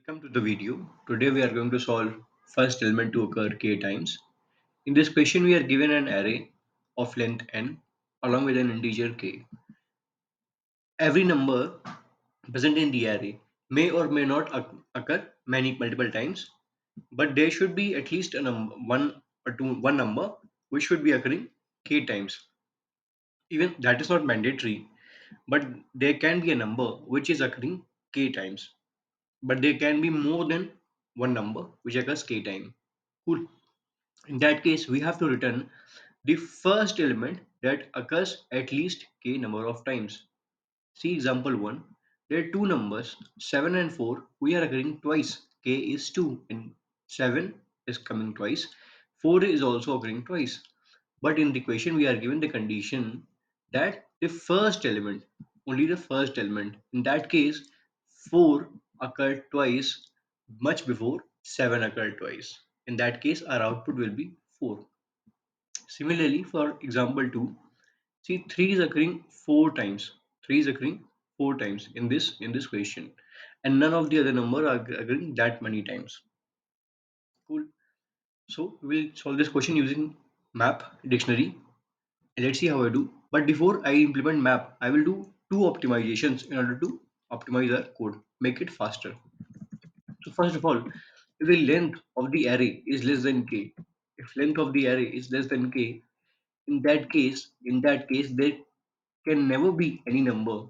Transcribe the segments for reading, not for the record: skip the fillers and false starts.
Welcome to the video. Today we are going to solve first element to occur k times. In this question we are given an array of length n along with an integer k. Every number present in the array may or may not occur many multiple times, but there should be at least a number one number which should be occurring k times. Even that is not mandatory, but there can be a number which is occurring k times. But there can be more than one number which occurs k time. Cool. In that case, we have to return the first element that occurs at least k number of times. See example 1. There are two numbers 7 and 4. We are occurring twice. K is 2 and 7 is coming twice. 4 is also occurring twice. But in the equation we are given the condition that the first element, only the first element, in that case 4 occurred twice much before 7 occurred twice. In that case our output will be 4. Similarly for example 2, see 3 is occurring 4 times. 3 is occurring 4 times in this question, and none of the other number are occurring that many times. Cool. So we'll solve this question using map dictionary. Let's see how I do. But before I implement map, I will do two optimizations in order to optimize our code, make it faster. So first of all, if the length of the array is less than k, if length of the array is less than k, in that case, there can never be any number,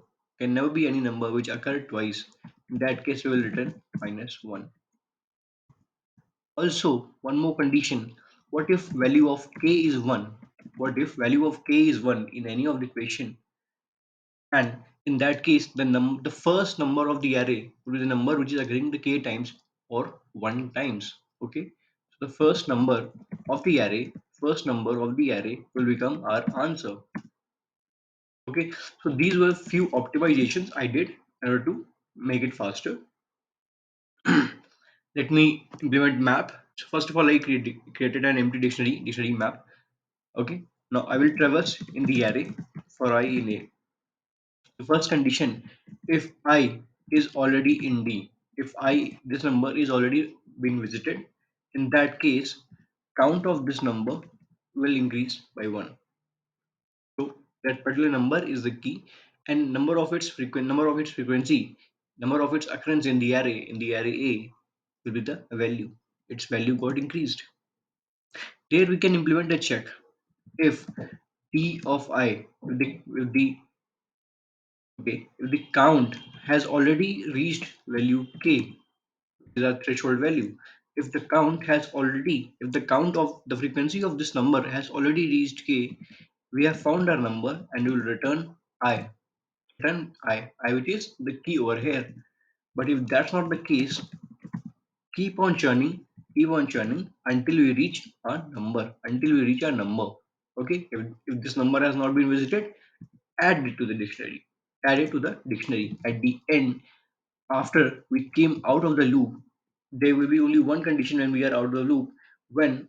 which occur twice. In that case, we will return -1. Also, one more condition. What if value of k is 1? What if value of k is 1 in any of the equation? And in that case, the first number of the array will be the number which is occurring the k times or 1 times. Okay. So the first number of the array will become our answer. Okay. So these were few optimizations I did in order to make it faster. Let me implement map. So first of all, I created an empty dictionary map. Okay. Now I will traverse in the array for I in A. The first condition, if I is already in D, if I this number is already been visited, in that case, count of this number will increase by 1. So that particular number is the key, and number of its occurrence in the array A will be the value. Its value got increased. There we can implement a check. If T of I, if the count has already reached value k, is our threshold value. If the count of the frequency of this number has already reached k, we have found our number and we will return I. I which is the key over here. But if that's not the case, keep on churning, until we reach our number. Okay, if this number has not been visited, add it to the dictionary. At the end, after we came out of the loop, there will be only one condition when we are out of the loop, when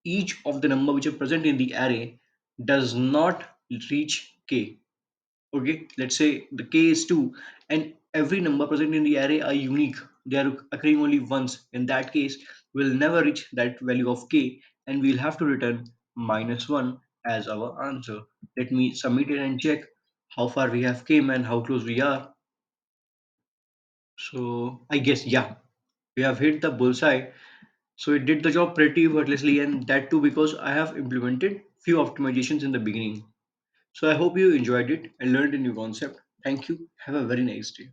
each of the number which are present in the array does not reach k. Okay, let's say the k is 2 and every number present in the array are unique. They are occurring only once. In that case, we'll never reach that value of k and we'll have to return -1 as our answer. Let me submit it and check how far we have came and how close we are. So I guess, yeah, we have hit the bullseye. So it did the job pretty effortlessly, and that too because I have implemented few optimizations in the beginning. So I hope you enjoyed it and learned a new concept. Thank you. Have a very nice day.